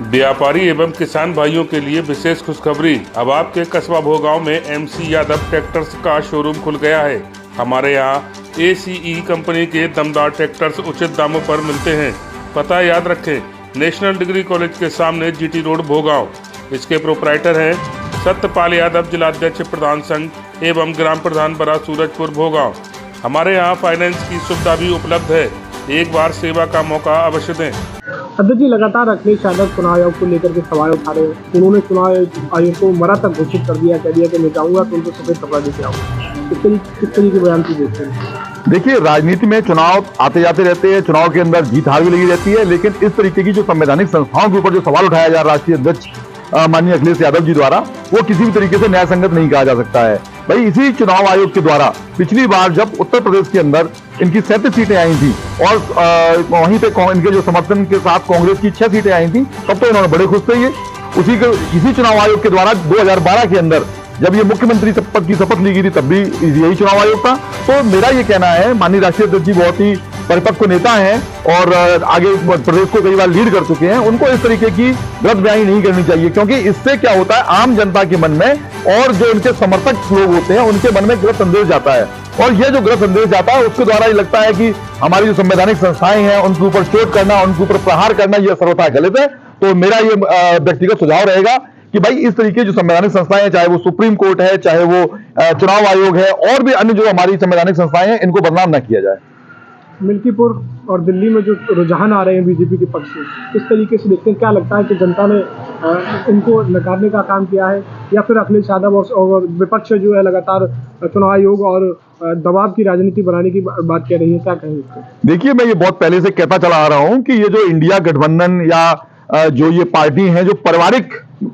व्यापारी एवं किसान भाइयों के लिए विशेष खुशखबरी। अब आपके कस्बा भोगांव में एमसी यादव ट्रैक्टर्स का शोरूम खुल गया है। हमारे यहाँ एसीई कंपनी के दमदार ट्रैक्टर्स उचित दामों पर मिलते हैं। पता याद रखें, नेशनल डिग्री कॉलेज के सामने जीटी रोड भोगांव। इसके प्रोपराइटर हैं सत्यपाल यादव, जिलाध्यक्ष प्रधान संघ एवं ग्राम प्रधान बड़ा सूरजपुर भोगांव। हमारे यहाँ फाइनेंस की सुविधा भी उपलब्ध है। एक बार सेवा का मौका अवश्य दें। अध्यक्ष जी, लगातार अखिलेश यादव चुनाव आयोग को लेकर के सवाल उठा रहे हैं। उन्होंने चुनाव आयोग को मरा तक घोषित कर दिया, कह दिया कि मैं जाऊंगा तो उनको सफेद कपड़ा देके आऊंगा। किस तरीके बयान की देखते हैं? देखिए, राजनीति में चुनाव आते जाते रहते हैं, चुनाव के अंदर जीत हार भी लगी रहती है, लेकिन इस तरीके की जो संवैधानिक संस्थाओं के ऊपर जो सवाल उठाया जा रहा है राष्ट्रीय अध्यक्ष माननीय अखिलेश यादव जी द्वारा, वो किसी भी तरीके से न्याय संगत नहीं कहा जा सकता है। भाई, इसी चुनाव आयोग के द्वारा पिछली बार जब उत्तर प्रदेश के अंदर इनकी 37 सीटें आई थी और वहीं पे इनके जो समर्थन के साथ कांग्रेस की 6 सीटें आई थी, तब तो इन्होंने बड़े खुश थे। ये इसी चुनाव आयोग के द्वारा 2012 के अंदर जब ये मुख्यमंत्री पद की शपथ ली गई थी, तब भी यही चुनाव आयोग था। तो मेरा ये कहना है, माननीय राष्ट्रीय अध्यक्ष जी बहुत ही परिपक्व नेता हैं और आगे प्रदेश को कई बार लीड कर चुके हैं। उनको इस तरीके की गलत बयानी नहीं करनी चाहिए, क्योंकि इससे क्या होता है, आम जनता के मन में और जो इनके समर्थक लोग होते हैं उनके मन में गलत संदेश जाता है, और ये जो गलत संदेश जाता है उसके द्वारा ये लगता है कि हमारी जो संवैधानिक संस्थाएं हैं उनके ऊपर चोट करना, उनके ऊपर प्रहार करना, यह सर्वथा गलत है। तो मेरा ये व्यक्तिगत सुझाव रहेगा कि भाई, इस तरीके जो संवैधानिक संस्थाएं हैं, चाहे वो सुप्रीम कोर्ट है, चाहे वो चुनाव आयोग है, और भी अन्य जो हमारी संवैधानिक संस्थाएं हैं, इनको बदनाम न किया जाए। मिल्कीपुर और दिल्ली में जो रुझान आ रहे हैं बीजेपी के पक्ष से, किस तरीके से देखते हैं? क्या लगता है कि जनता ने इनको नकारने का काम किया है, या फिर अखिलेश यादव और विपक्ष जो है लगातार चुनाव आयोग और दबाव की राजनीति बनाने की बात कर रही है? क्या कहेंगे? देखिए, मैं ये बहुत पहले से कहता चला आ रहा हूं कि ये जो इंडिया गठबंधन या जो ये पार्टी हैं, जो पारिवारिक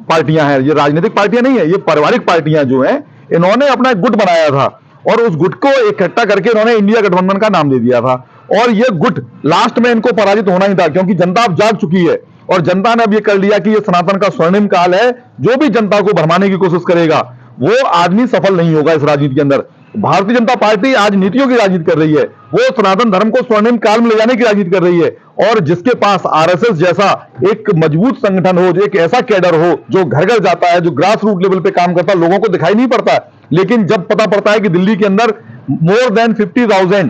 पार्टियां हैं, ये राजनीतिक पार्टियां नहीं है, ये पारिवारिक पार्टियां जो हैं, इन्होंने अपना एक गुट बनाया था और उस गुट को इकट्ठा करके इन्होंने इंडिया गठबंधन का नाम दे दिया था। और ये गुट लास्ट में इनको पराजित होना ही था, क्योंकि जनता अब जाग चुकी है और जनता ने अब ये कर लिया कि ये सनातन का स्वर्णिम काल है। जो भी जनता को भरमाने की कोशिश करेगा वो आदमी सफल नहीं होगा इस राजनीति के अंदर। भारतीय जनता पार्टी आज नीतियों की राजनीति कर रही है, वो सनातन धर्म को स्वर्णिम काल में ले जाने की राजनीति कर रही है। और जिसके पास आरएसएस जैसा एक मजबूत संगठन हो, जो एक ऐसा कैडर हो जो घर घर जाता है, जो ग्रास रूट लेवल पे काम करता है, लोगों को दिखाई नहीं पड़ता, लेकिन जब पता पड़ता है कि दिल्ली के अंदर मोर देन 50,000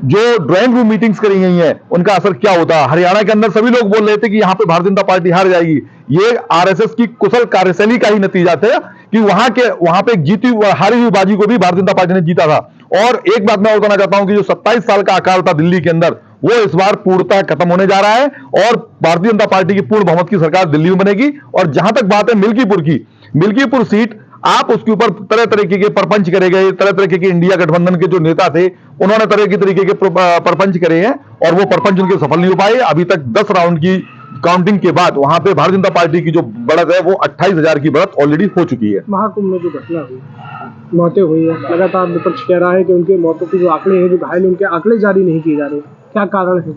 जो ड्राइंग रूम मीटिंग्स करी गई हैं, उनका असर क्या होता है। हरियाणा के अंदर सभी लोग बोल रहे थे कि यहां पे भारतीय जनता पार्टी हार जाएगी। ये आरएसएस की कुशल कार्यशैली का ही नतीजा था कि वहां पे जीती हारी हुई बाजी को भी भारतीय जनता पार्टी ने जीता था। और एक बात मैं और कहना चाहता हूं कि जो 27 साल का अकाल था दिल्ली के अंदर, वो इस बार पूर्णतः खत्म होने जा रहा है और भारतीय जनता पार्टी की पूर्ण बहुमत की सरकार दिल्ली में बनेगी। और जहां तक बात है मिल्कीपुर की, मिल्कीपुर सीट आप उसके ऊपर तरह तरीके के परपंच करे गए, तरह तरीके के इंडिया गठबंधन के जो नेता थे उन्होंने तरह की तरीके के परपंच करे हैं और वो परपंच उनके सफल नहीं हो पाए। अभी तक 10 राउंड की काउंटिंग के बाद वहां पे भारतीय जनता पार्टी की जो बढ़त है वो 28,000 की बढ़त ऑलरेडी हो चुकी है। महाकुंभ में जो घटना हुई, मौतें हुई है, लगातार विपक्ष कह रहा है कि उनके मौतों के जो आंकड़े हैं, जो घायल, उनके आंकड़े जारी नहीं किए जा रहे। क्या कारण है?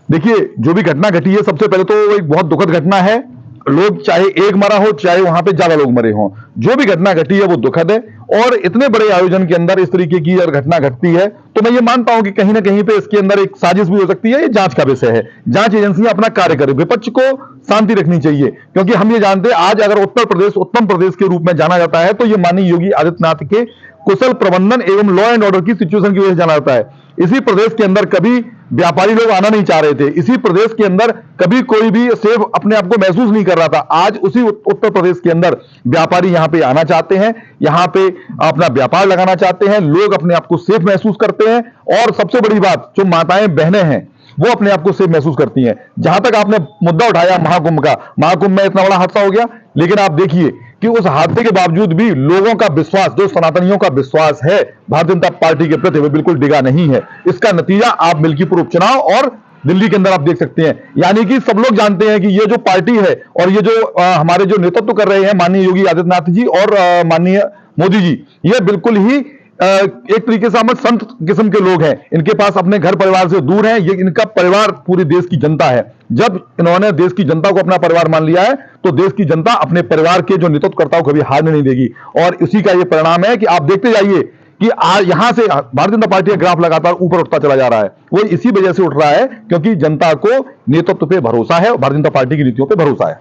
देखिए, जो भी घटना घटी है, सबसे पहले तो एक बहुत दुखद घटना है। लोग चाहे एक मरा हो, चाहे वहां पे ज्यादा लोग मरे हों, जो भी घटना घटी है वो दुखद है। और इतने बड़े आयोजन के अंदर इस तरीके की अगर घटना घटती है तो मैं ये मानता हूं कि कहीं ना कहीं पे इसके अंदर एक साजिश भी हो सकती है। ये जांच का विषय है, जांच एजेंसियां अपना कार्य करें, विपक्ष को शांति रखनी चाहिए, क्योंकि हम ये जानते हैं आज अगर उत्तर प्रदेश उत्तम प्रदेश के रूप में जाना जाता है तो ये माननीय योगी आदित्यनाथ के कुशल प्रबंधन एवं लॉ एंड ऑर्डर की सिचुएशन की वजह से जाना जाता है। इसी प्रदेश के अंदर कभी व्यापारी लोग आना नहीं चाह रहे थे, इसी प्रदेश के अंदर कभी कोई भी सेफ अपने आप को महसूस नहीं कर रहा था। आज उसी उत्तर प्रदेश के अंदर व्यापारी यहां पे आना चाहते हैं, यहां पे अपना व्यापार लगाना चाहते हैं, लोग अपने आप को सेफ महसूस करते हैं। और सबसे बड़ी बात, जो माताएं बहनें हैं वो अपने आप को सेफ महसूस करती हैं। जहां तक आपने मुद्दा उठाया महाकुंभ का, महाकुंभ में इतना बड़ा हादसा हो गया, लेकिन आप देखिए कि उस हादसे के बावजूद भी लोगों का विश्वास, जो सनातनियों का विश्वास है भारतीय जनता पार्टी के प्रति, वो बिल्कुल डिगा नहीं है। इसका नतीजा आप मिल्कीपुर उपचुनाव और दिल्ली के अंदर आप देख सकते हैं। यानी कि सब लोग जानते हैं कि ये जो पार्टी है और ये जो हमारे जो नेतृत्व कर रहे हैं माननीय योगी आदित्यनाथ जी और माननीय मोदी जी, ये बिल्कुल ही एक तरीके से हम संत किस्म के लोग हैं। इनके पास अपने घर परिवार से दूर हैं, ये इनका परिवार पूरी देश की जनता है। जब इन्होंने देश की जनता को अपना परिवार मान लिया है तो देश की जनता अपने परिवार के जो नेतृत्वकर्ताओं को कभी हारने नहीं देगी। और इसी का ये परिणाम है कि आप देखते जाइए कि आज यहां से भारतीय जनता पार्टी का ग्राफ लगातार ऊपर उठता चला जा रहा है, वो इसी वजह से उठ रहा है क्योंकि जनता को नेतृत्व पे भरोसा है और भारतीय जनता पार्टी की नीतियों पे भरोसा है।